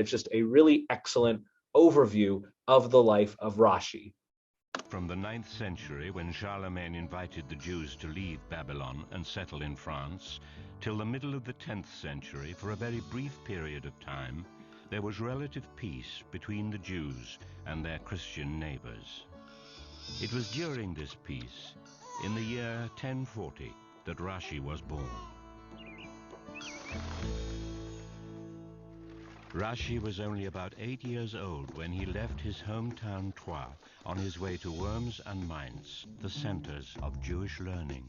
It's just a really excellent overview of the life of Rashi. From the 9th century, when Charlemagne invited the Jews to leave Babylon and settle in France, till the middle of the 10th century, for a very brief period of time, there was relative peace between the Jews and their Christian neighbors. It was during this peace, in the year 1040, that Rashi was born. Rashi was only about 8 years old when he left his hometown Troyes on his way to Worms and Mainz, the centers of Jewish learning.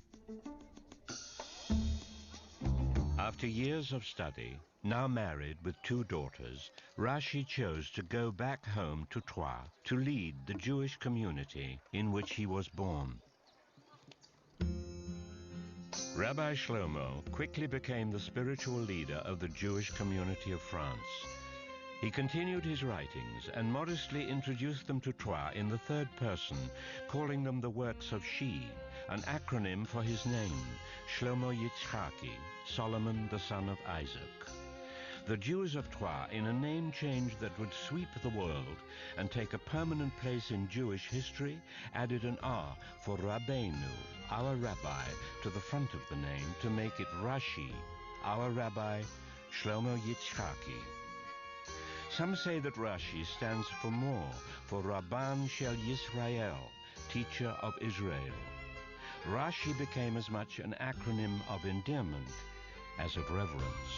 After years of study, now married with 2 daughters, Rashi chose to go back home to Troyes to lead the Jewish community in which he was born. Rabbi Shlomo quickly became the spiritual leader of the Jewish community of France. He continued his writings and modestly introduced them to Troyes in the 3rd person, calling them the works of She, an acronym for his name, Shlomo Yitzchaki, Solomon the son of Isaac. The Jews of Troyes, in a name change that would sweep the world and take a permanent place in Jewish history, added an R for Rabbeinu, our rabbi, to the front of the name to make it Rashi, our rabbi, Shlomo Yitzchaki. Some say that Rashi stands for more, for Rabban Shel Yisrael, teacher of Israel. Rashi became as much an acronym of endearment as of reverence.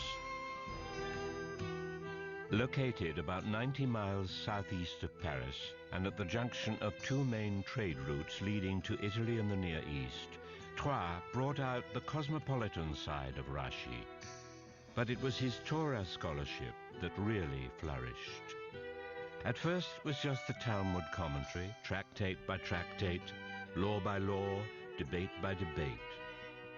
Located about 90 miles southeast of Paris and at the junction of 2 main trade routes leading to Italy and the Near East, Troyes brought out the cosmopolitan side of Rashi. But it was his Torah scholarship that really flourished. At first it was just the Talmud commentary, tractate by tractate, law by law, debate by debate.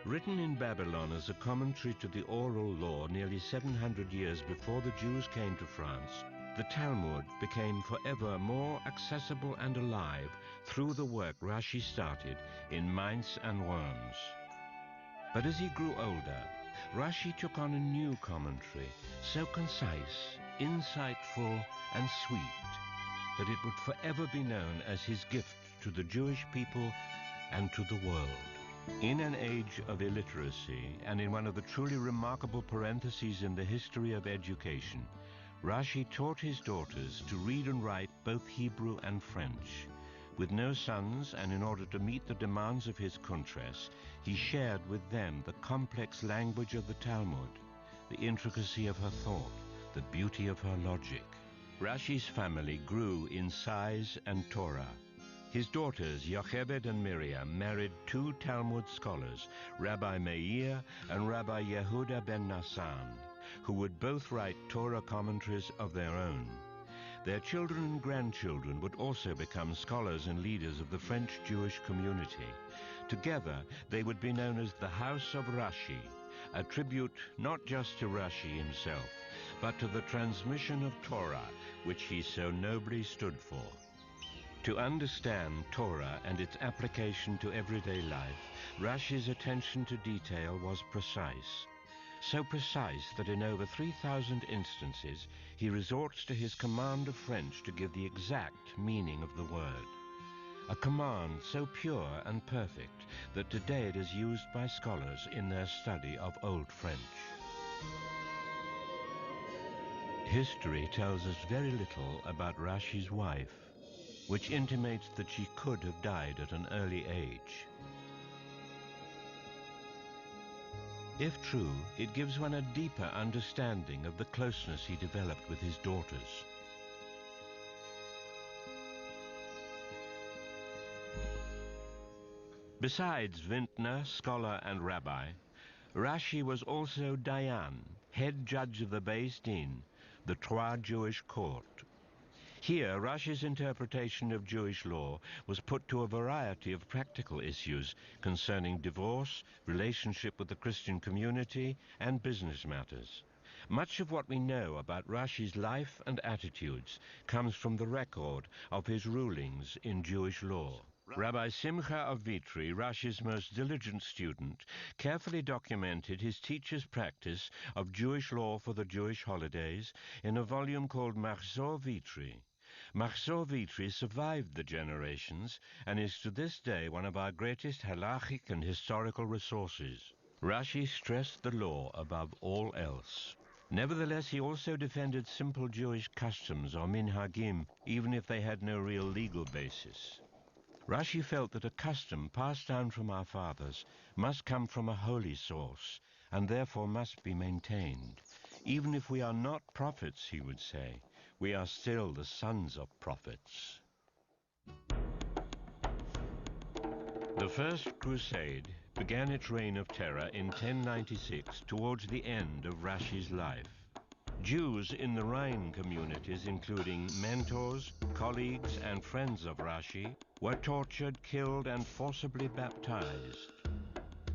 Written in Babylon as a commentary to the oral law nearly 700 years before the Jews came to France, the Talmud became forever more accessible and alive through the work Rashi started in Mainz and Worms. But as he grew older, Rashi took on a new commentary, so concise, insightful, and sweet, that it would forever be known as his gift to the Jewish people and to the world. In an age of illiteracy, and in one of the truly remarkable parentheses in the history of education, Rashi taught his daughters to read and write both Hebrew and French. With no sons, and in order to meet the demands of his kuntres, he shared with them the complex language of the Talmud, the intricacy of her thought, the beauty of her logic. Rashi's family grew in size and Torah. His daughters, Yochebed and Miriam, married 2 Talmud scholars, Rabbi Meir and Rabbi Yehuda ben Nassan, who would both write Torah commentaries of their own. Their children and grandchildren would also become scholars and leaders of the French Jewish community. Together, they would be known as the House of Rashi, a tribute not just to Rashi himself, but to the transmission of Torah, which he so nobly stood for. To understand Torah and its application to everyday life, Rashi's attention to detail was precise. So precise that in over 3,000 instances, he resorts to his command of French to give the exact meaning of the word. A command so pure and perfect that today it is used by scholars in their study of Old French. History tells us very little about Rashi's wife, which intimates that she could have died at an early age. If true, it gives one a deeper understanding of the closeness he developed with his daughters. Besides vintner, scholar, and rabbi, Rashi was also Dayan, head judge of the Beis Din, the Troyes Jewish court. Here, Rashi's interpretation of Jewish law was put to a variety of practical issues concerning divorce, relationship with the Christian community, and business matters. Much of what we know about Rashi's life and attitudes comes from the record of his rulings in Jewish law. Rabbi Simcha of Vitry, Rashi's most diligent student, carefully documented his teacher's practice of Jewish law for the Jewish holidays in a volume called Machzor Vitry. Machzor Vitry survived the generations and is to this day one of our greatest halachic and historical resources. Rashi stressed the law above all else. Nevertheless, he also defended simple Jewish customs or minhagim, even if they had no real legal basis. Rashi felt that a custom passed down from our fathers must come from a holy source, and therefore must be maintained. Even if we are not prophets, he would say, we are still the sons of prophets. The First Crusade began its reign of terror in 1096 towards the end of Rashi's life. Jews in the Rhine communities, including mentors, colleagues, and friends of Rashi, were tortured, killed, and forcibly baptized.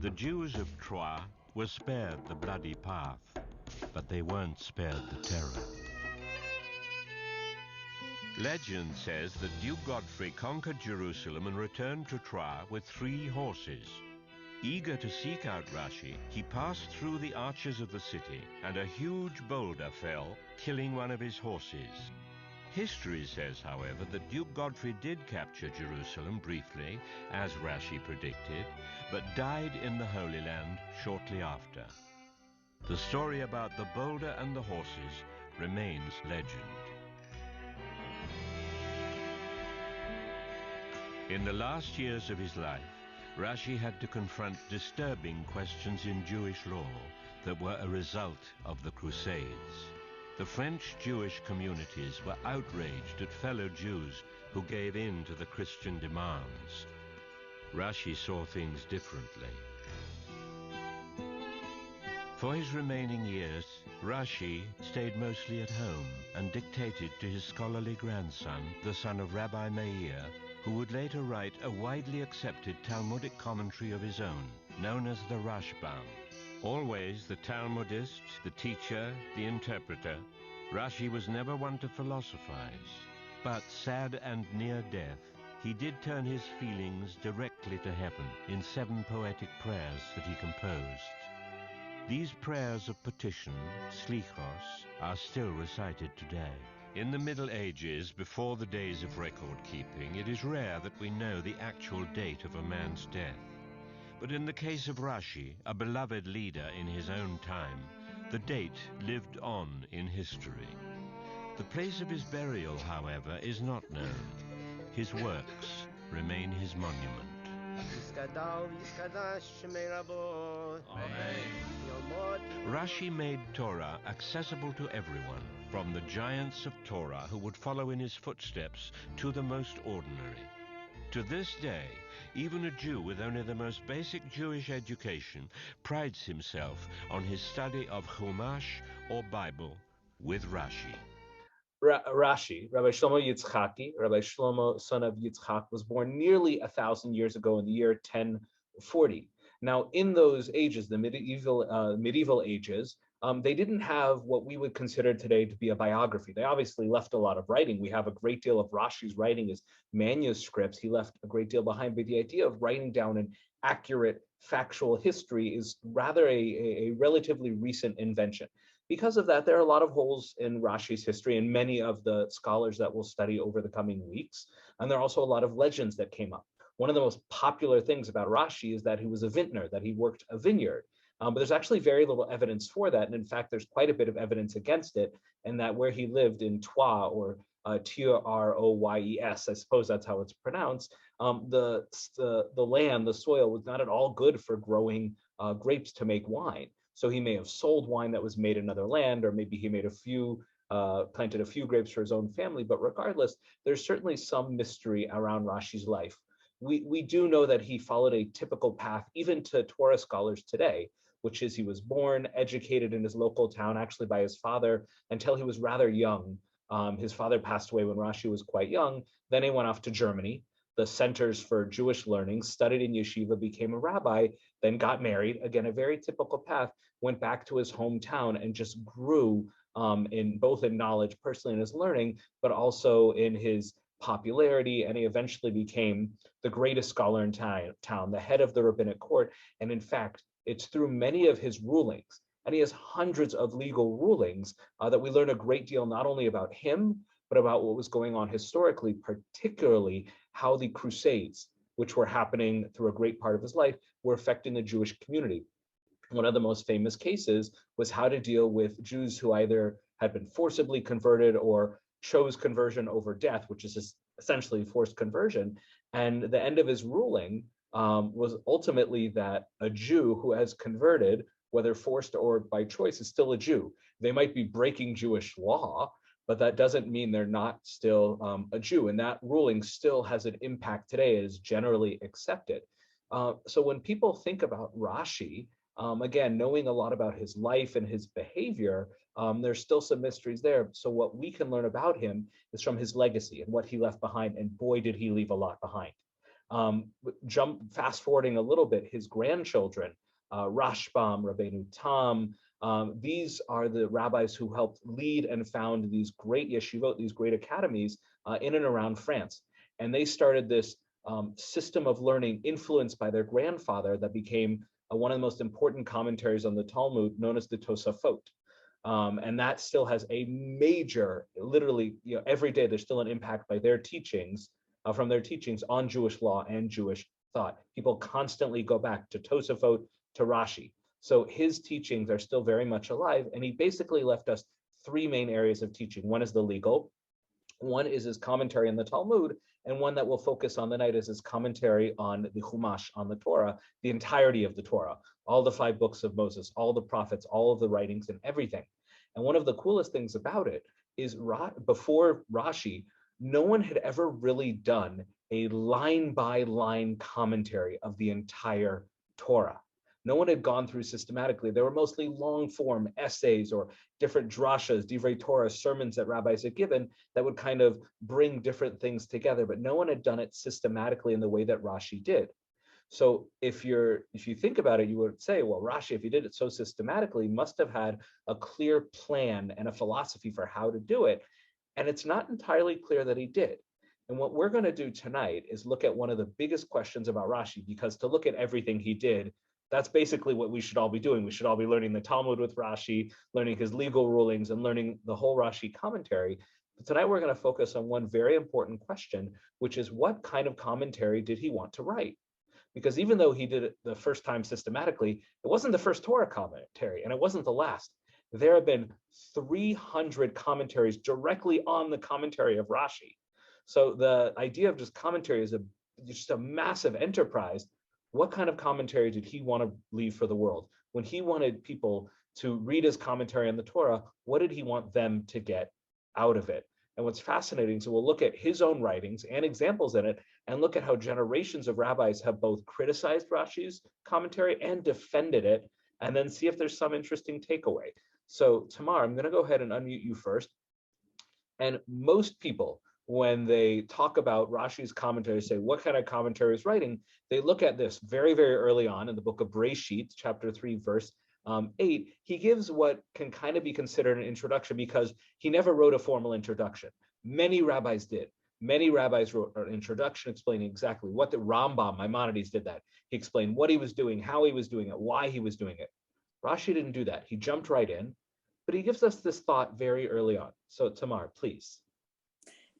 The Jews of Troyes were spared the bloody path, but they weren't spared the terror. Legend says that Duke Godfrey conquered Jerusalem and returned to Troyes with 3 horses. Eager to seek out Rashi, he passed through the arches of the city, and a huge boulder fell, killing one of his horses. History says, however, that Duke Godfrey did capture Jerusalem briefly, as Rashi predicted, but died in the Holy Land shortly after. The story about the boulder and the horses remains legend. In the last years of his life, Rashi had to confront disturbing questions in Jewish law that were a result of the Crusades. The French Jewish communities were outraged at fellow Jews who gave in to the Christian demands. Rashi saw things differently. For his remaining years, Rashi stayed mostly at home and dictated to his scholarly grandson, the son of Rabbi Meir, who would later write a widely accepted Talmudic commentary of his own, known as the Rashbam. Always the Talmudist, the teacher, the interpreter, Rashi was never one to philosophize. But sad and near death, he did turn his feelings directly to heaven in 7 poetic prayers that he composed. These prayers of petition, slichos, are still recited today. In the Middle Ages, before the days of record-keeping, it is rare that we know the actual date of a man's death. But in the case of Rashi, a beloved leader in his own time, the date lived on in history. The place of his burial, however, is not known. His works remain his monument. Rashi made Torah accessible to everyone, from the giants of Torah who would follow in his footsteps to the most ordinary. To this day, even a Jew with only the most basic Jewish education prides himself on his study of Chumash or Bible with Rashi. Rashi, Rabbi Shlomo Yitzchaki, Rabbi Shlomo, son of Yitzchak, was born nearly 1,000 years ago in the year 1040. Now, in those ages, the medieval ages, they didn't have what we would consider today to be a biography. They obviously left a lot of writing. We have a great deal of Rashi's writing as manuscripts. He left a great deal behind, but the idea of writing down an accurate factual history is rather a relatively recent invention. Because of that, there are a lot of holes in Rashi's history and many of the scholars that we'll study over the coming weeks. And there are also a lot of legends that came up. One of the most popular things about Rashi is that he was a vintner, that he worked a vineyard. But there's actually very little evidence for that. And in fact, there's quite a bit of evidence against it, and that where he lived in Troyes, or Troyes, I suppose that's how it's pronounced, the land, the soil was not at all good for growing grapes to make wine. So he may have sold wine that was made in another land, or maybe he made planted a few grapes for his own family. But regardless, there's certainly some mystery around Rashi's life. We do know that he followed a typical path, even to Torah scholars today, which is he was born, educated in his local town, actually by his father, until he was rather young. His father passed away when Rashi was quite young. Then he went off to Germany, the centers for Jewish learning, studied in yeshiva, became a rabbi, then got married. Again, a very typical path. Went back to his hometown and just grew in both in knowledge, personally in his learning, but also in his popularity, and he eventually became the greatest scholar in town, the head of the rabbinic court. And in fact, it's through many of his rulings, and he has hundreds of legal rulings, that we learn a great deal, not only about him, but about what was going on historically, particularly how the Crusades, which were happening through a great part of his life, were affecting the Jewish community. One of the most famous cases was how to deal with Jews who either had been forcibly converted or chose conversion over death, which is essentially forced conversion. And the end of his ruling was ultimately that a Jew who has converted, whether forced or by choice, is still a Jew. They might be breaking Jewish law, but that doesn't mean they're not still a Jew. And that ruling still has an impact today, is generally accepted. So when people think about Rashi, again, knowing a lot about his life and his behavior, there's still some mysteries there. So what we can learn about him is from his legacy and what he left behind. And boy, did he leave a lot behind. Fast forwarding a little bit, his grandchildren, Rashbam, Rabbeinu Tam, these are the rabbis who helped lead and found these great yeshivot, these great academies in and around France. And they started this system of learning influenced by their grandfather that became one of the most important commentaries on the Talmud, known as the Tosafot. And that still has a major, literally, every day there's still an impact by their teachings, from their teachings on Jewish law and Jewish thought. People constantly go back to Tosafot, to Rashi. So his teachings are still very much alive, and he basically left us three main areas of teaching. One is the legal, one is his commentary on the Talmud, and one that we'll focus on tonight is his commentary on the Chumash, on the Torah, the entirety of the Torah, all the 5 books of Moses, all the prophets, all of the writings and everything. And one of the coolest things about it is before Rashi, no one had ever really done a line-by-line commentary of the entire Torah. No one had gone through systematically. They were mostly long-form essays or different drashas, divrei Torah, sermons that rabbis had given that would kind of bring different things together, but no one had done it systematically in the way that Rashi did. So if you think about it, you would say, well, Rashi, if he did it so systematically, must have had a clear plan and a philosophy for how to do it. And it's not entirely clear that he did. And what we're going to do tonight is look at one of the biggest questions about Rashi, because to look at everything he did, that's basically what we should all be doing. We should all be learning the Talmud with Rashi, learning his legal rulings, and learning the whole Rashi commentary. But tonight we're going to focus on one very important question, which is what kind of commentary did he want to write? Because even though he did it the first time systematically, it wasn't the first Torah commentary, and it wasn't the last. There have been 300 commentaries directly on the commentary of Rashi. So the idea of just commentary is just a massive enterprise. What kind of commentary did he want to leave for the world? When he wanted people to read his commentary on the Torah, what did he want them to get out of it? And what's fascinating, so we'll look at his own writings and examples in it, and look at how generations of rabbis have both criticized Rashi's commentary and defended it, and then see if there's some interesting takeaway. So Tamar, I'm going to go ahead and unmute you first. And most people, when they talk about Rashi's commentary, say, what kind of commentary is writing? They look at this very, very early on in the book of Breshit, chapter 3, verse 8. He gives what can kind of be considered an introduction, because he never wrote a formal introduction. Many rabbis did. Many rabbis wrote an introduction explaining exactly what the Rambam, Maimonides, did that. He explained what he was doing, how he was doing it, why he was doing it. Rashi didn't do that. He jumped right in, but he gives us this thought very early on. So Tamar, please.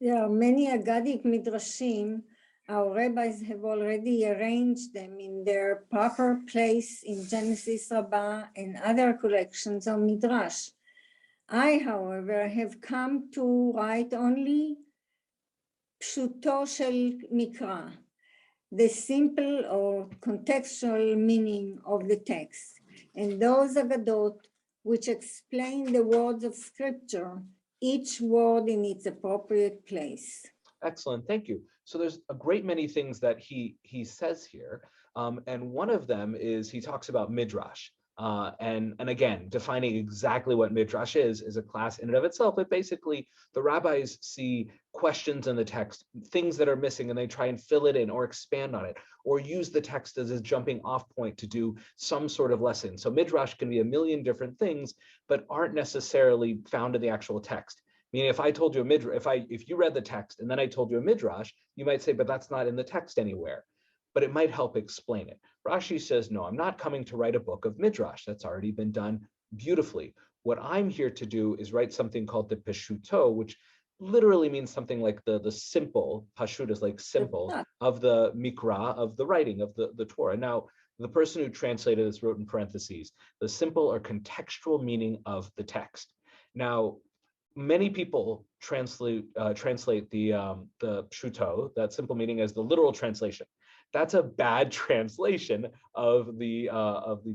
There are many Agadic midrashim. Our rabbis have already arranged them in their proper place in Genesis Rabbah and other collections of midrash. I, however, have come to write only pshuto shel mikra, the simple or contextual meaning of the text, and those agadot which explain the words of scripture, each word in its appropriate place. Excellent, thank you. So there's a great many things that he says here, and one of them is he talks about midrash, and again, defining exactly what midrash is a class in and of itself. But basically, the rabbis see questions in the text, things that are missing, and they try and fill it in or expand on it, or use the text as a jumping off point to do some sort of lesson. So midrash can be a million different things, but aren't necessarily found in the actual text. Meaning, if I told you a midrash, if you read the text and then I told you a midrash, you might say, but that's not in the text anywhere. But it might help explain it. Rashi says, no, I'm not coming to write a book of midrash. That's already been done beautifully. What I'm here to do is write something called the Peshuto, which literally means something like the simple. Pashut is like simple of the Mikra, of the writing of the Torah. Now, the person who translated this wrote in parentheses, the simple or contextual meaning of the text. Now, many people translate the pshuto, that simple meaning, as the literal translation. That's a bad translation of the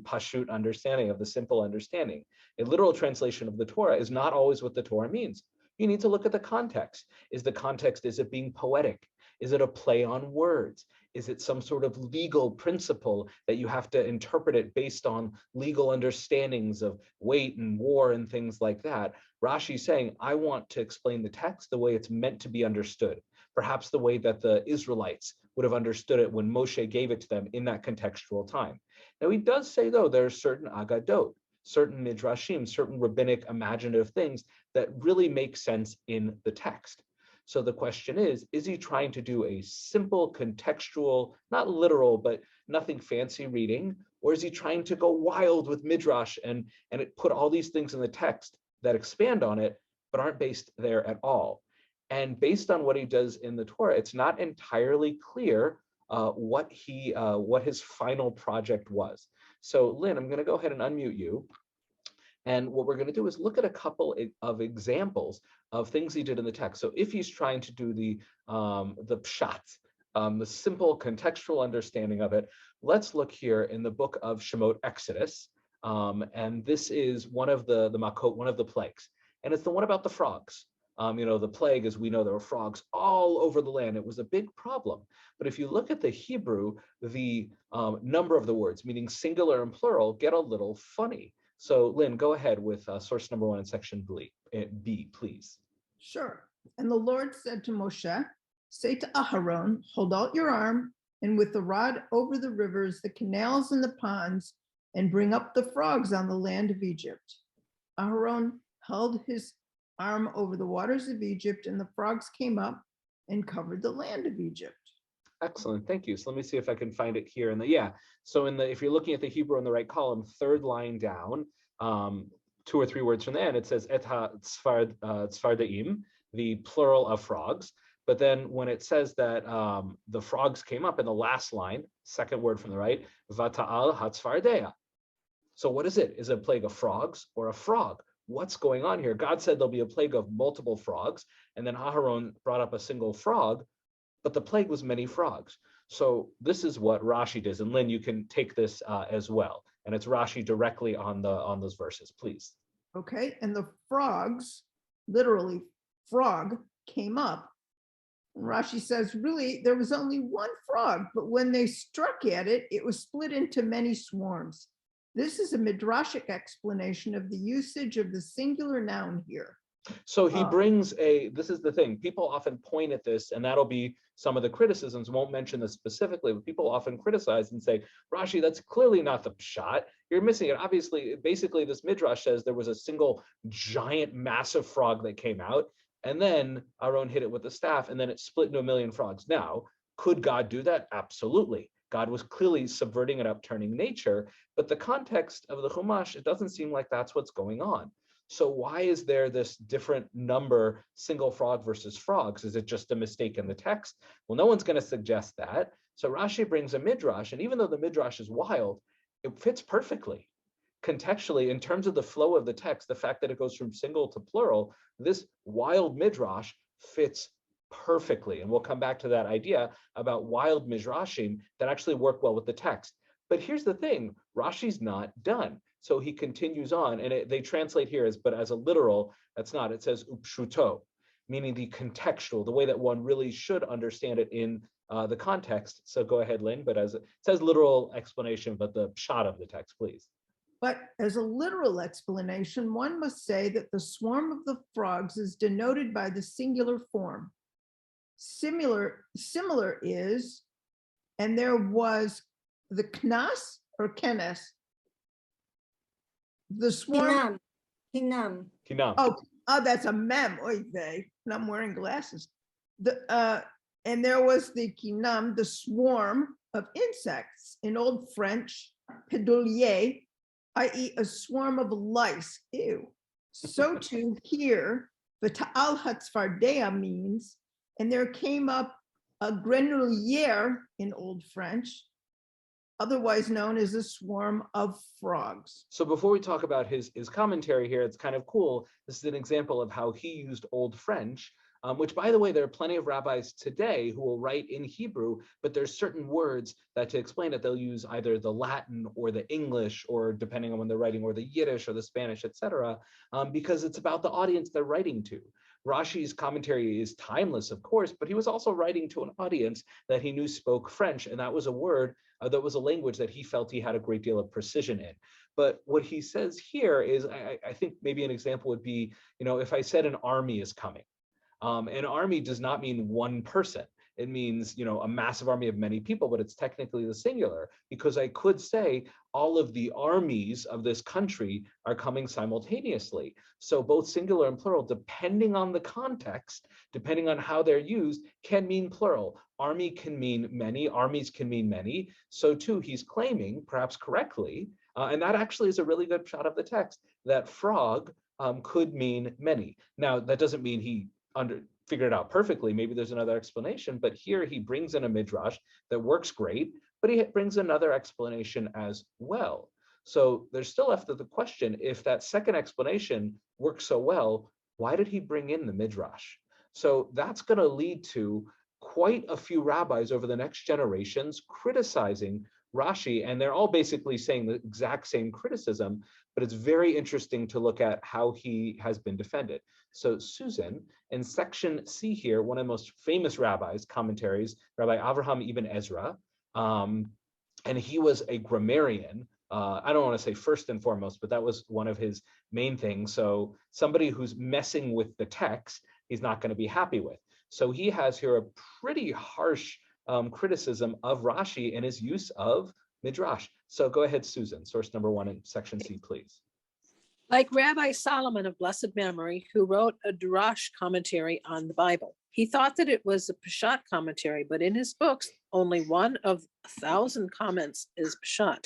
pashut understanding, of the simple understanding. A literal translation of the Torah is not always what the Torah means. You need to look at the context. Is it being poetic? Is it a play on words? Is it some sort of legal principle that you have to interpret it based on legal understandings of weight and war and things like that? Rashi's saying, I want to explain the text the way it's meant to be understood, perhaps the way that the Israelites would have understood it when Moshe gave it to them in that contextual time. Now, he does say, though, there are certain agadot, certain midrashim, certain rabbinic imaginative things that really make sense in the text. So the question is he trying to do a simple contextual, not literal, but nothing fancy reading, or is he trying to go wild with midrash and put all these things in the text that expand on it, but aren't based there at all? And based on what he does in the Torah, it's not entirely clear what his final project was. So Lynn, I'm going to go ahead and unmute you. And what we're going to do is look at a couple of examples of things he did in the text. So if he's trying to do the pshat, the simple contextual understanding of it, let's look here in the book of Shemot, Exodus. And this is one of the makot, one of the plagues. And it's the one about the frogs. The plague, as we know, there were frogs all over the land. It was a big problem. But if you look at the Hebrew, the number of the words, meaning singular and plural, get a little funny. So Lynn, go ahead with source number 1 in section B, please. Sure. And the Lord said to Moshe, say to Aharon, hold out your arm, and with the rod over the rivers, the canals and the ponds, and bring up the frogs on the land of Egypt. Aharon held his arm over the waters of Egypt, and the frogs came up and covered the land of Egypt. Excellent, thank you. So let me see if I can find it here. So if you're looking at the Hebrew in the right column, third line down, 2 or 3 words from the end, it says et tzfardaim, the plural of frogs. But then when it says that the frogs came up in the last line, second word from the right, vata'al hatzfardea. So what is it? Is it a plague of frogs or a frog? What's going on here? God said there'll be a plague of multiple frogs, and then Aharon brought up a single frog, but the plague was many frogs. So this is what Rashi does, and Lynn, you can take this as well. And it's Rashi directly on those verses, please. Okay, and the frogs, literally frog, came up. And Rashi says, really, there was only one frog, but when they struck at it, it was split into many swarms. This is a midrashic explanation of the usage of the singular noun here. So he brings this is the thing, people often point at this, and that'll be some of the criticisms, won't mention this specifically, but people often criticize and say, Rashi, that's clearly not the pshat. You're missing it. Obviously, basically, this midrash says there was a single giant, massive frog that came out, and then Aaron hit it with the staff, and then it split into a million frogs. Now, could God do that? Absolutely. God was clearly subverting and upturning nature, but the context of the Chumash, it doesn't seem like that's what's going on. So why is there this different number, single frog versus frogs? Is it just a mistake in the text? Well, no one's going to suggest that. So Rashi brings a midrash, and even though the midrash is wild, it fits perfectly. Contextually, in terms of the flow of the text, the fact that it goes from single to plural, this wild midrash fits perfectly. And we'll come back to that idea about wild midrashim that actually work well with the text. But here's the thing, Rashi's not done. So he continues on, and they translate here as a literal. That's not. It says upshuto, meaning the contextual, the way that one really should understand it in the context. So go ahead, Lynn. But as it says literal explanation, but the pshat of the text, please. But as a literal explanation, one must say that the swarm of the frogs is denoted by the singular form. Similar is, and there was the knas or kenes. The swarm. Hinam. Oh, Oh, that's a mem, oy vey, and I'm wearing glasses. And there was the kinam, the swarm of insects. In Old French, pédolier, i.e. a swarm of lice, ew. So too here, the ta'al hatzfardea means, and there came up a grenouillère in Old French, otherwise known as a swarm of frogs. So before we talk about his commentary here, it's kind of cool. This is an example of how he used Old French, which, by the way, there are plenty of rabbis today who will write in Hebrew, but there's certain words that to explain it, they'll use either the Latin or the English, or depending on when they're writing, or the Yiddish or the Spanish, etc., because it's about the audience they're writing to. Rashi's commentary is timeless, of course, but he was also writing to an audience that he knew spoke French, and that was a word, that was a language that he felt he had a great deal of precision in. But what he says here is, I think maybe an example would be, if I said an army is coming, an army does not mean one person. It means, a massive army of many people, but it's technically the singular, because I could say all of the armies of this country are coming simultaneously. So both singular and plural, depending on the context, depending on how they're used, can mean plural. Army can mean many, armies can mean many. So too, he's claiming, perhaps correctly, and that actually is a really good shot of the text, that frog could mean many. Now, that doesn't mean he figured it out perfectly. Maybe there's another explanation, but here he brings in a midrash that works great, but he brings another explanation as well. So there's still left the question, if that second explanation works so well, why did he bring in the midrash? So that's going to lead to quite a few rabbis over the next generations criticizing Rashi, and they're all basically saying the exact same criticism, but it's very interesting to look at how he has been defended. So Susan, in section C here, one of the most famous rabbis' commentaries, Rabbi Avraham Ibn Ezra, and he was a grammarian. I don't want to say first and foremost, but that was one of his main things. So somebody who's messing with the text, he's not going to be happy with. So he has here a pretty harsh criticism of Rashi and his use of midrash. So go ahead, Susan, source number 1 in section C, please. Like Rabbi Solomon of blessed memory, who wrote a Drash commentary on the Bible. He thought that it was a Peshat commentary, but in his books, only one of 1,000 comments is Peshat.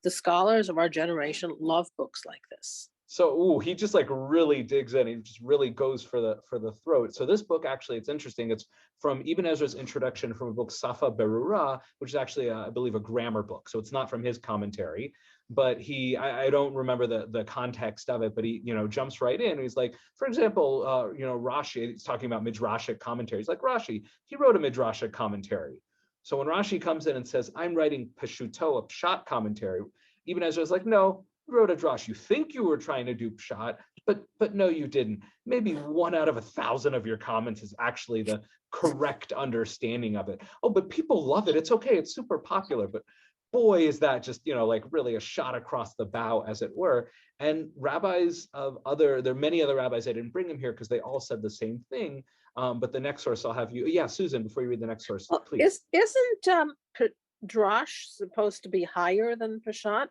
The scholars of our generation love books like this. So he just like really digs in. He just really goes for the throat. So this book, actually, it's interesting. It's from Ibn Ezra's introduction from a book Safa Berura, which is actually, I believe, a grammar book. So it's not from his commentary, but I don't remember the context of it, but he jumps right in. He's like, for example, Rashi, he's talking about midrashic commentaries. Like Rashi, he wrote a midrashic commentary. So when Rashi comes in and says, I'm writing Peshuto, a Pshat commentary, Ibn Ezra's like, no, you wrote a drash. You think you were trying to do pshat, but no, you didn't. Maybe 1 out of 1,000 of your comments is actually the correct understanding of it. Oh, but people love it. It's okay. It's super popular. But boy, is that just like really a shot across the bow, as it were. And rabbis of there are many other rabbis. I didn't bring them here because they all said the same thing. But the next source I'll have you. Yeah, Susan, before you read the next source, please. Isn't drash supposed to be higher than Peshat?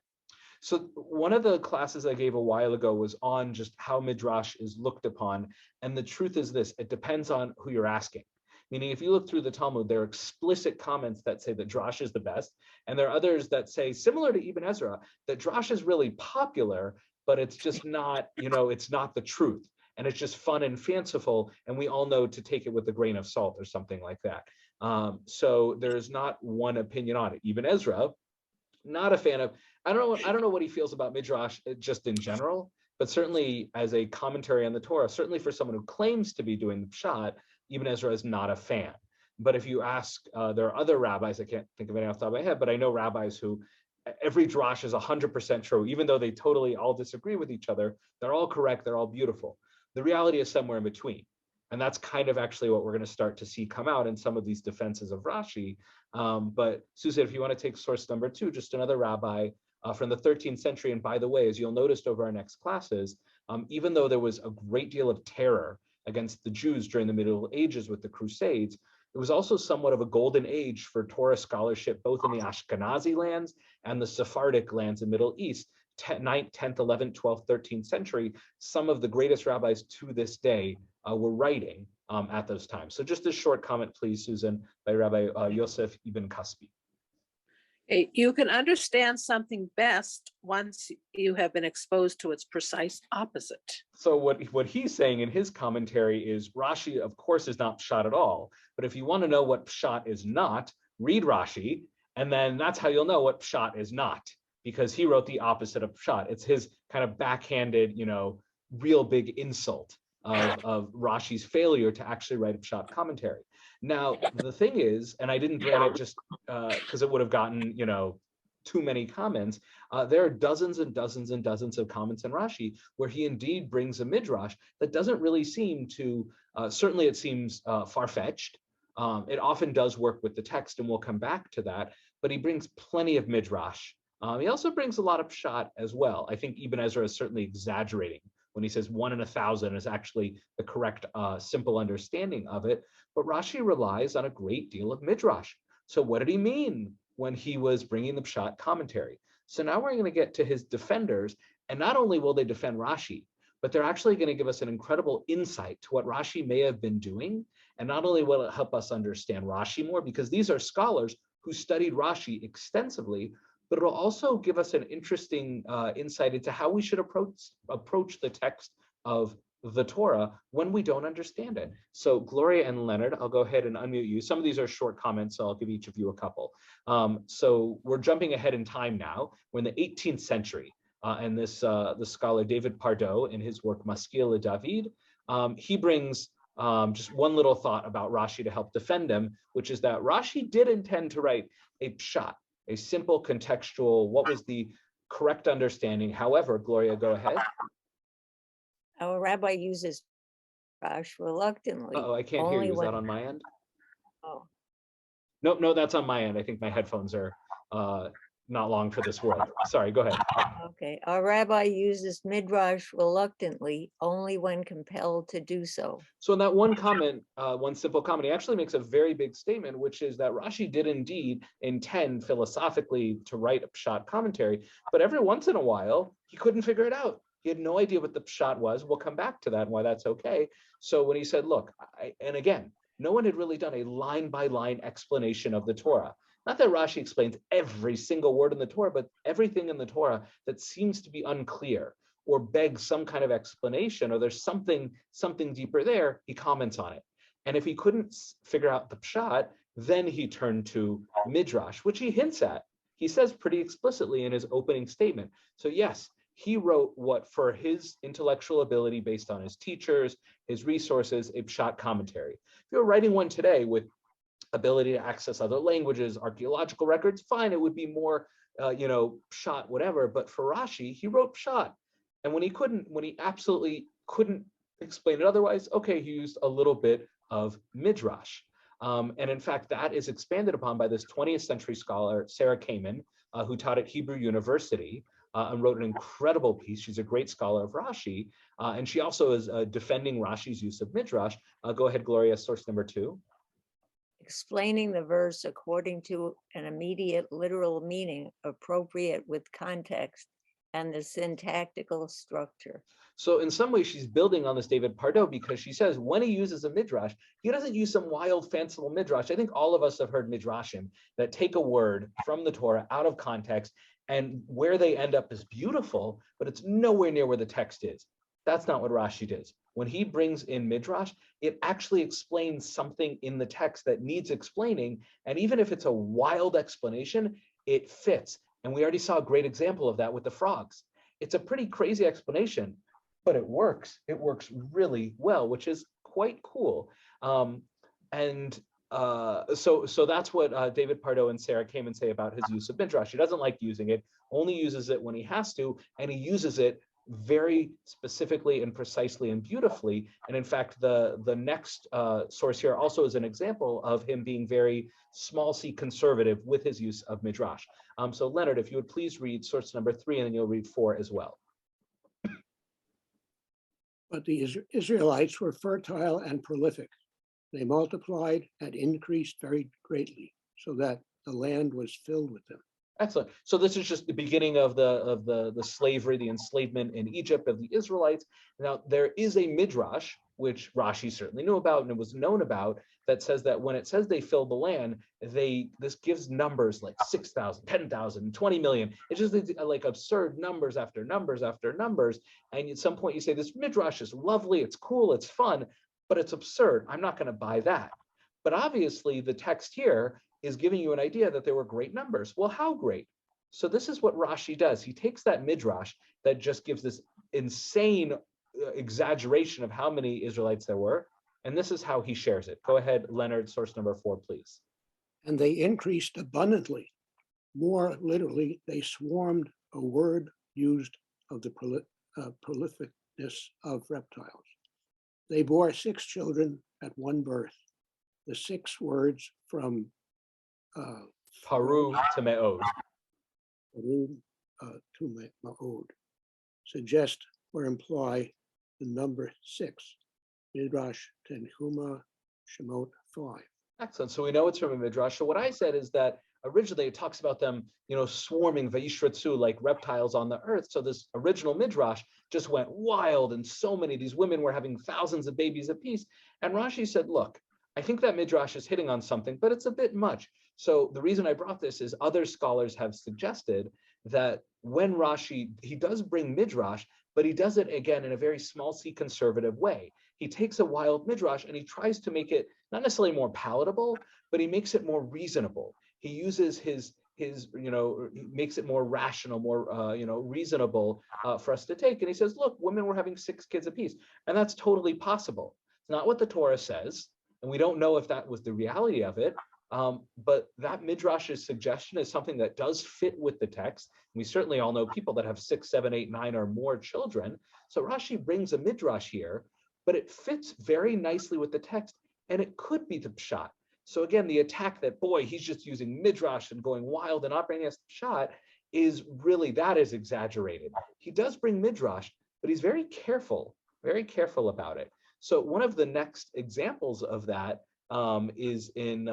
So one of the classes I gave a while ago was on just how midrash is looked upon. And the truth is this, it depends on who you're asking. Meaning, if you look through the Talmud, there are explicit comments that say that drash is the best. And there are others that say, similar to Ibn Ezra, that drash is really popular, but it's just not, it's not the truth. And it's just fun and fanciful. And we all know to take it with a grain of salt or something like that. So there's not one opinion on it. Ibn Ezra, not a fan of. I don't know what he feels about midrash just in general, but certainly as a commentary on the Torah, certainly for someone who claims to be doing the pshat, Ibn Ezra is not a fan. But if you ask, there are other rabbis, I can't think of any off the top of my head, but I know rabbis who every drash is 100% true, even though they totally all disagree with each other. They're all correct. They're all beautiful. The reality is somewhere in between. And that's kind of actually what we're going to start to see come out in some of these defenses of Rashi. But Susan, if you want to take source number 2, just another rabbi from the 13th century. And by the way, as you'll notice over our next classes, even though there was a great deal of terror against the Jews during the Middle Ages with the Crusades, it was also somewhat of a golden age for Torah scholarship, both in the Ashkenazi lands and the Sephardic lands in the Middle East, 9th, 10th, 11th, 12th, 13th century, some of the greatest rabbis to this day were writing at those times. So just a short comment, please, Susan, by Rabbi Yosef Ibn Kaspi. You can understand something best once you have been exposed to its precise opposite. So what he's saying in his commentary is Rashi, of course, is not pshat at all. But if you want to know what pshat is not, read Rashi, and then that's how you'll know what pshat is not, because he wrote the opposite of pshat. It's his kind of backhanded, real big insult of Rashi's failure to actually write a pshat commentary. Now, the thing is, and I didn't bring it just because it would have gotten, too many comments. There are dozens and dozens and dozens of comments in Rashi where he indeed brings a midrash that doesn't really seem to, certainly it seems far-fetched. It often does work with the text, and we'll come back to that, but he brings plenty of midrash. He also brings a lot of pshat as well. I think Ibn Ezra is certainly exaggerating when he says 1 in 1,000 is actually the correct simple understanding of it, but Rashi relies on a great deal of midrash. So what did he mean when he was bringing the pshat commentary? So now we're going to get to his defenders, and not only will they defend Rashi, but they're actually going to give us an incredible insight to what Rashi may have been doing. And not only will it help us understand Rashi more, because these are scholars who studied Rashi extensively, but it'll also give us an interesting insight into how we should approach the text of the Torah when we don't understand it. So Gloria and Leonard, I'll go ahead and unmute you. Some of these are short comments, so I'll give each of you a couple. So we're jumping ahead in time now. We're in the 18th century, and this the scholar David Pardo, in his work Maskil David, he brings just one little thought about Rashi to help defend him, which is that Rashi did intend to write a pshat, a simple contextual, what was the correct understanding. However, Gloria, go ahead. Our rabbi uses Rash reluctantly. Oh, I can't hear you. Is that on my end? Oh. No, that's on my end. I think my headphones are not long for this world. Sorry, go ahead. Okay. Our rabbi uses midrash reluctantly, only when compelled to do so. So in that one comment, one simple comment, he actually makes a very big statement, which is that Rashi did indeed intend philosophically to write a pshat commentary, but every once in a while, he couldn't figure it out. He had no idea what the pshat was. We'll come back to that and why that's okay. So when he said, look, and again, no one had really done a line-by-line explanation of the Torah. Not that Rashi explains every single word in the Torah, but everything in the Torah that seems to be unclear or begs some kind of explanation, or there's something deeper there, he comments on it. And if he couldn't figure out the pshat, then he turned to midrash, which he hints at. He says pretty explicitly in his opening statement. So yes, he wrote what, for his intellectual ability based on his teachers, his resources, a pshat commentary. If you're writing one today with ability to access other languages, archaeological records, fine, it would be more, pshat, whatever. But for Rashi, he wrote pshat. And when he absolutely couldn't explain it otherwise, okay, he used a little bit of midrash. And in fact, that is expanded upon by this 20th century scholar, Sarah Kamen, who taught at Hebrew University, and wrote an incredible piece. She's a great scholar of Rashi, and she also is defending Rashi's use of midrash. Go ahead, Gloria, source number 2. Explaining the verse according to an immediate literal meaning appropriate with context and the syntactical structure. So in some ways, she's building on this David Pardo, because she says when he uses a midrash, he doesn't use some wild, fanciful midrash. I think all of us have heard midrashim that take a word from the Torah out of context, and where they end up is beautiful, but it's nowhere near where the text is. That's not what Rashi does. When he brings in midrash, it actually explains something in the text that needs explaining. And even if it's a wild explanation, it fits. And we already saw a great example of that with the frogs. It's a pretty crazy explanation, but it works. It works really well, which is quite cool. So that's what David Pardo and Sarah came and say about his use of midrash. He doesn't like using it, only uses it when he has to, and he uses it very specifically and precisely and beautifully. And in fact, the next source here also is an example of him being very small c conservative with his use of midrash. So Leonard, if you would please read source number 3, and then you'll read 4 as well. But the Israelites were fertile and prolific. They multiplied and increased very greatly, so that the land was filled with them. Excellent. So this is just the beginning of the slavery, the enslavement in Egypt of the Israelites. Now there is a midrash which Rashi certainly knew about and it was known about that says that when it says they fill the land, this gives numbers like 6,000, 10,000, 20 million. It's just like absurd numbers after numbers after numbers. And at some point you say this midrash is lovely, it's cool, it's fun, but it's absurd. I'm not going to buy that. But obviously the text here is giving you an idea that there were great numbers. Well, how great? So this is what Rashi does. He takes that midrash that just gives this insane exaggeration of how many Israelites there were, and this is how he shares it. Go ahead, Leonard, source number 4, please. And they increased abundantly. More literally, they swarmed, a word used of the prolificness of reptiles. They bore 6 children at one birth. The 6 words from Paru to Me'od. Paru to Me'od suggest or imply the number 6. Midrash Tenhuma Shemot 5. Excellent. So we know it's from a midrash. So what I said is that originally it talks about them, swarming vayishratzu like reptiles on the earth. So this original midrash just went wild, and so many these women were having thousands of babies apiece. And Rashi said, look, I think that midrash is hitting on something, but it's a bit much. So the reason I brought this is other scholars have suggested that when Rashi, he does bring midrash, but he does it again in a very small c conservative way. He takes a wild midrash and he tries to make it not necessarily more palatable, but he makes it more reasonable. He uses his he makes it more rational, more reasonable for us to take. And he says, look, women were having 6 kids apiece, and that's totally possible. It's not what the Torah says, and we don't know if that was the reality of it. But that midrash's suggestion is something that does fit with the text. We certainly all know people that have 6, 7, 8, 9 or more children. So Rashi brings a midrash here, but it fits very nicely with the text, and it could be the pshat. So again, the attack that, boy, he's just using midrash and going wild and operating as the pshat is really, that is exaggerated. He does bring midrash, but he's very careful about it. So one of the next examples of that is in,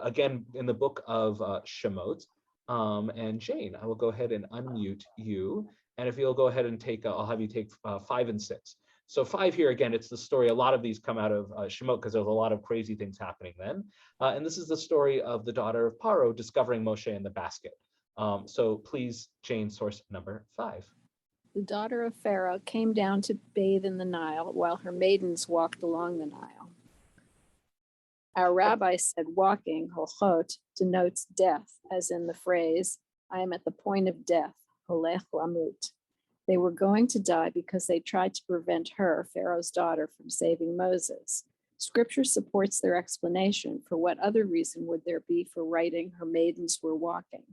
again, in the book of Shemot. And Jane, I will go ahead and unmute you. And if you'll go ahead and take, I'll have you take 5 and 6. So 5 here, again, it's the story, a lot of these come out of Shemot because there's a lot of crazy things happening then. And this is the story of the daughter of Paro discovering Moshe in the basket. So please, Jane, source number 5. The daughter of Pharaoh came down to bathe in the Nile while her maidens walked along the Nile. Our rabbi said walking, holchot, denotes death, as in the phrase, I am at the point of death, holech lamut. They were going to die because they tried to prevent her, Pharaoh's daughter, from saving Moses. Scripture supports their explanation. For what other reason would there be for writing her maidens were walking?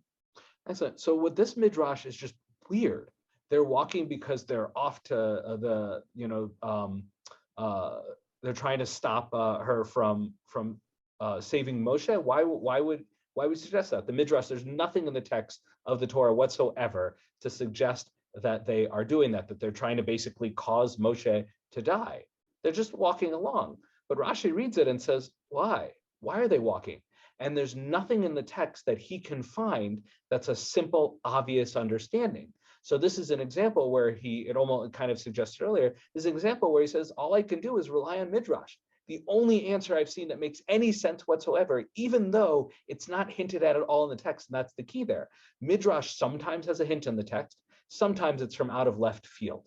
Excellent. So what this midrash is just weird. They're walking because they're off to they're trying to stop her from saving Moshe. Why would we suggest that? The midrash, there's nothing in the text of the Torah whatsoever to suggest that they are doing that they're trying to basically cause Moshe to die. They're just walking along. But Rashi reads it and says, why? Why are they walking? And there's nothing in the text that he can find that's a simple, obvious understanding. So this is an example where it almost kind of suggested earlier, this is an example where he says, all I can do is rely on midrash. The only answer I've seen that makes any sense whatsoever, even though it's not hinted at all in the text, and that's the key there. Midrash sometimes has a hint in the text, sometimes it's from out of left field.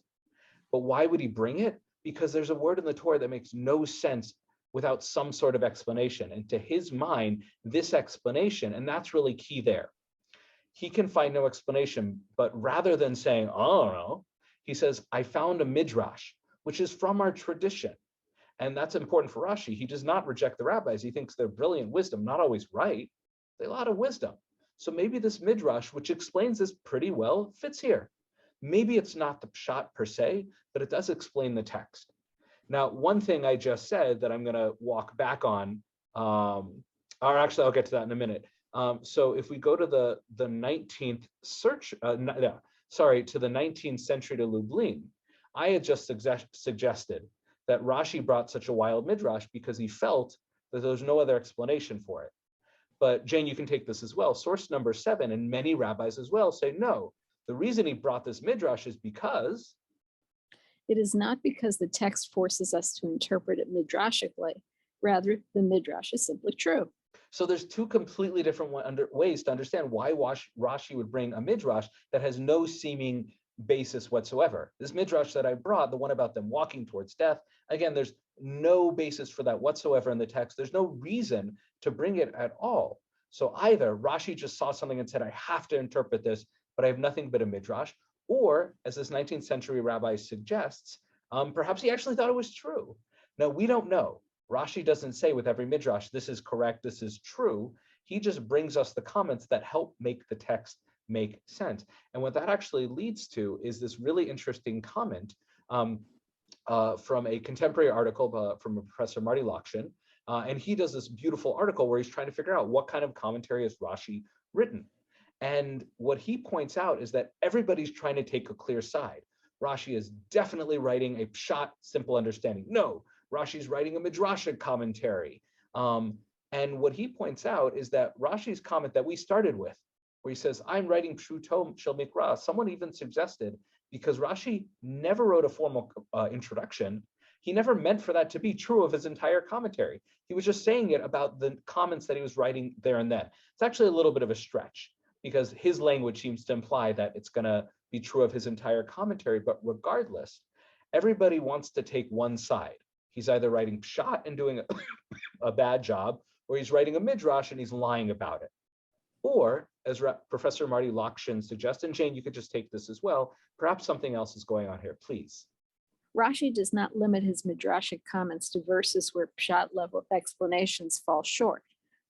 But why would he bring it? Because there's a word in the Torah that makes no sense without some sort of explanation. And to his mind, this explanation, and that's really key there. He can find no explanation, but rather than saying, oh, I don't know, he says, I found a midrash, which is from our tradition. And that's important for Rashi. He does not reject the rabbis. He thinks they're brilliant wisdom, not always right. They're a lot of wisdom. So maybe this midrash, which explains this pretty well, fits here. Maybe it's not the pshat per se, but it does explain the text. Now, one thing I just said that I'm going to walk back on, or actually I'll get to that in a minute. So if we go to the 19th to the 19th century to Lublin, I had just suggested that Rashi brought such a wild midrash because he felt that there was no other explanation for it. But Jane, you can take this as well. Source number 7, and many rabbis as well say, no, the reason he brought this midrash is because It is not because the text forces us to interpret it midrashically. Rather, the midrash is simply true. So there's two completely different ways to understand why Rashi would bring a midrash that has no seeming basis whatsoever. This midrash that I brought, the one about them walking towards death, again, there's no basis for that whatsoever in the text. There's no reason to bring it at all. So either Rashi just saw something and said, I have to interpret this, but I have nothing but a midrash, or as this 19th century rabbi suggests, perhaps he actually thought it was true. Now, we don't know. Rashi doesn't say with every midrash, this is correct, this is true. He just brings us the comments that help make the text make sense. And what that actually leads to is this really interesting comment from a contemporary article from Professor Marty Lokshin. And he does this beautiful article where he's trying to figure out what kind of commentary has Rashi written. And what he points out is that everybody's trying to take a clear side. Rashi is definitely writing a pshat, simple understanding. No, Rashi's writing a midrashic commentary. And what he points out is that Rashi's comment that we started with, where he says, I'm writing Pshuto Shel Mikra, someone even suggested, because Rashi never wrote a formal introduction, he never meant for that to be true of his entire commentary. He was just saying it about the comments that he was writing there and then. It's actually a little bit of a stretch, because his language seems to imply that it's going to be true of his entire commentary. But regardless, everybody wants to take one side. He's either writing pshat and doing a bad job, or he's writing a midrash and he's lying about it. Or, as Professor Marty Lokshin suggests, and Jane, you could just take this as well, perhaps something else is going on here, please. Rashi does not limit his midrashic comments to verses where pshat level explanations fall short.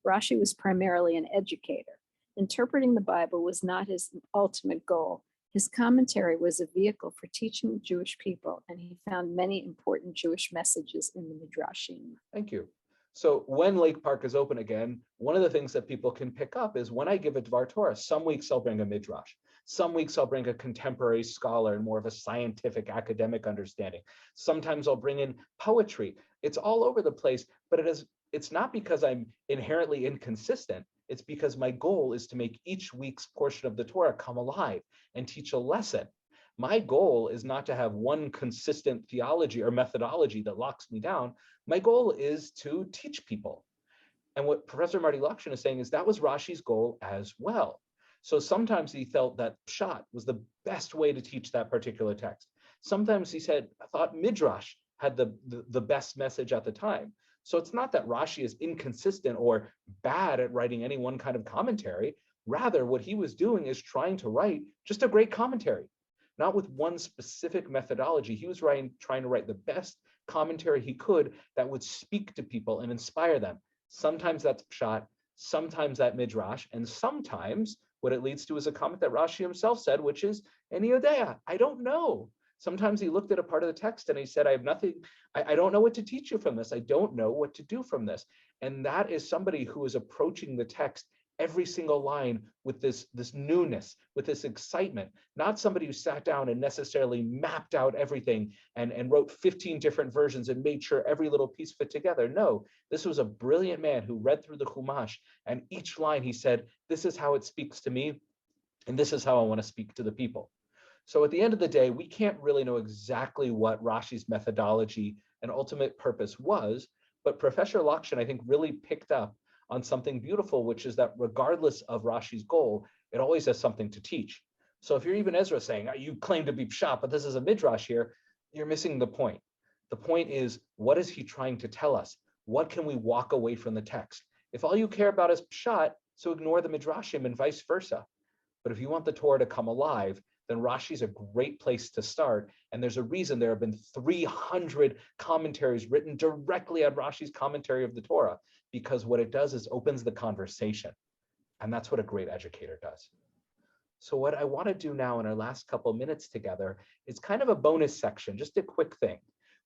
Rashi was primarily an educator. Interpreting the Bible was not his ultimate goal. His commentary was a vehicle for teaching the Jewish people, and he found many important Jewish messages in the Midrashim. Thank you. So when Lake Park is open again, one of the things that people can pick up is when I give a Dvar Torah, some weeks I'll bring a midrash. Some weeks I'll bring a contemporary scholar and more of a scientific academic understanding. Sometimes I'll bring in poetry. It's all over the place, but it's not because I'm inherently inconsistent. It's because my goal is to make each week's portion of the Torah come alive and teach a lesson. My goal is not to have one consistent theology or methodology that locks me down. My goal is to teach people. And what Professor Marty Lokshin is saying is that was Rashi's goal as well. So sometimes he felt that pshat was the best way to teach that particular text. Sometimes he said, I thought midrash had the best message at the time. So it's not that Rashi is inconsistent or bad at writing any one kind of commentary. Rather, what he was doing is trying to write just a great commentary, not with one specific methodology. He was trying to write the best commentary he could that would speak to people and inspire them. Sometimes that's pshat, sometimes that midrash, and sometimes what it leads to is a comment that Rashi himself said, which is, "Eni yodea, I don't know." Sometimes he looked at a part of the text and he said, I have nothing, I don't know what to teach you from this. I don't know what to do from this. And that is somebody who is approaching the text every single line with this newness, with this excitement, not somebody who sat down and necessarily mapped out everything and wrote 15 different versions and made sure every little piece fit together. No, this was a brilliant man who read through the Chumash, and each line he said, this is how it speaks to me, and this is how I want to speak to the people. So at the end of the day, we can't really know exactly what Rashi's methodology and ultimate purpose was, but Professor Lokshin, I think, really picked up on something beautiful, which is that regardless of Rashi's goal, it always has something to teach. So if you're Ibn Ezra saying, you claim to be pshat, but this is a midrash here, you're missing the point. The point is, what is he trying to tell us? What can we walk away from the text? If all you care about is pshat, so ignore the midrashim and vice versa. But if you want the Torah to come alive, then Rashi's a great place to start. And there's a reason there have been 300 commentaries written directly on Rashi's commentary of the Torah, because what it does is opens the conversation. And that's what a great educator does. So what I want to do now in our last couple minutes together is kind of a bonus section, just a quick thing,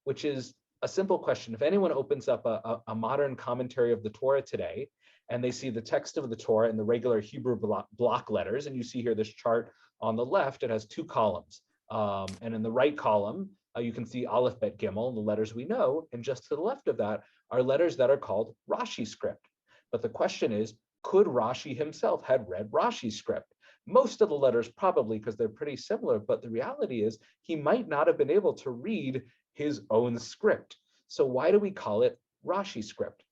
which is a simple question. If anyone opens up a modern commentary of the Torah today, and they see the text of the Torah in the regular Hebrew block letters, and you see here this chart on the left, it has 2 columns. And in the right column, you can see Aleph, Bet, Gimel, the letters we know, and just to the left of that are letters that are called Rashi script. But the question is, could Rashi himself had read Rashi's script? Most of the letters probably, because they're pretty similar, but the reality is he might not have been able to read his own script. So why do we call it Rashi script?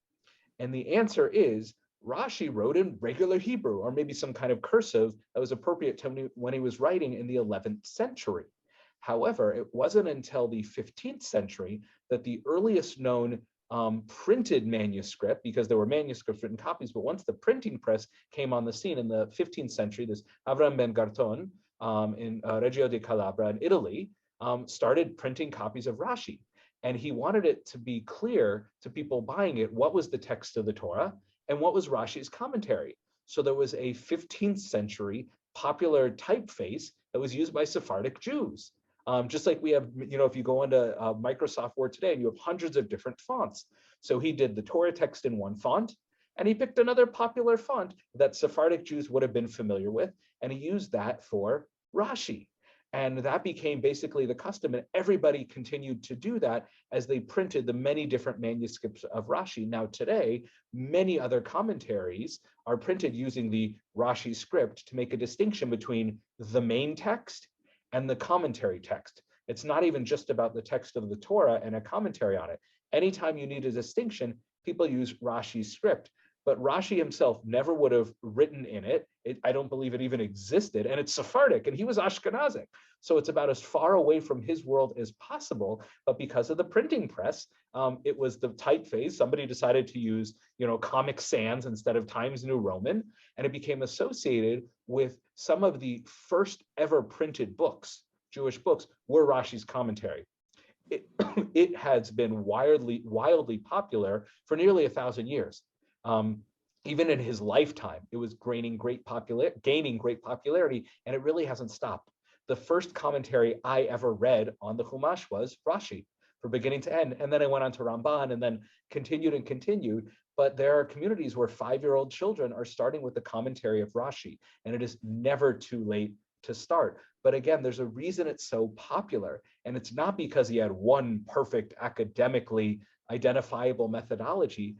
And the answer is Rashi wrote in regular Hebrew, or maybe some kind of cursive that was appropriate to when he was writing in the 11th century. However, it wasn't until the 15th century that the earliest known printed manuscript, because there were manuscripts written copies, but once the printing press came on the scene in the 15th century, this Avram ben Garton in Reggio di Calabria in Italy started printing copies of Rashi. And he wanted it to be clear to people buying it what was the text of the Torah and what was Rashi's commentary. So there was a 15th century popular typeface that was used by Sephardic Jews. Just like we have, if you go into Microsoft Word today and you have hundreds of different fonts. So he did the Torah text in one font, and he picked another popular font that Sephardic Jews would have been familiar with, and he used that for Rashi. And that became basically the custom, and everybody continued to do that as they printed the many different manuscripts of Rashi. Now today, many other commentaries are printed using the Rashi script to make a distinction between the main text and the commentary text. It's not even just about the text of the Torah and a commentary on it. Anytime you need a distinction, people use Rashi's script. But Rashi himself never would have written in it. I don't believe it even existed. And it's Sephardic, and he was Ashkenazic. So it's about as far away from his world as possible. But because of the printing press, it was the typeface. Somebody decided to use, Comic Sans instead of Times New Roman. And it became associated with some of the first ever printed books, Jewish books, were Rashi's commentary. It has been wildly popular for nearly 1,000 years. Even in his lifetime, it was gaining great popularity, and it really hasn't stopped. The first commentary I ever read on the Chumash was Rashi, from beginning to end, and then I went on to Ramban, and then continued. But there are communities where 5-year-old children are starting with the commentary of Rashi, and it is never too late to start. But again, there's a reason it's so popular, and it's not because he had one perfect academically identifiable methodology.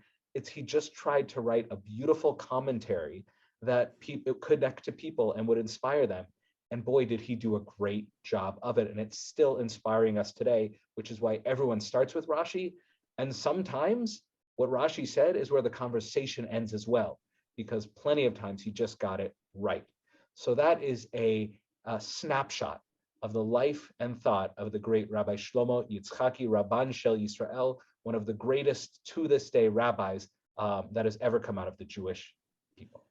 He just tried to write a beautiful commentary that could connect to people and would inspire them. And boy, did he do a great job of it. And it's still inspiring us today, which is why everyone starts with Rashi. And sometimes what Rashi said is where the conversation ends as well, because plenty of times he just got it right. So that is a snapshot of the life and thought of the great Rabbi Shlomo Yitzchaki Rabban Shel Yisrael, one of the greatest to this day rabbis that has ever come out of the Jewish people.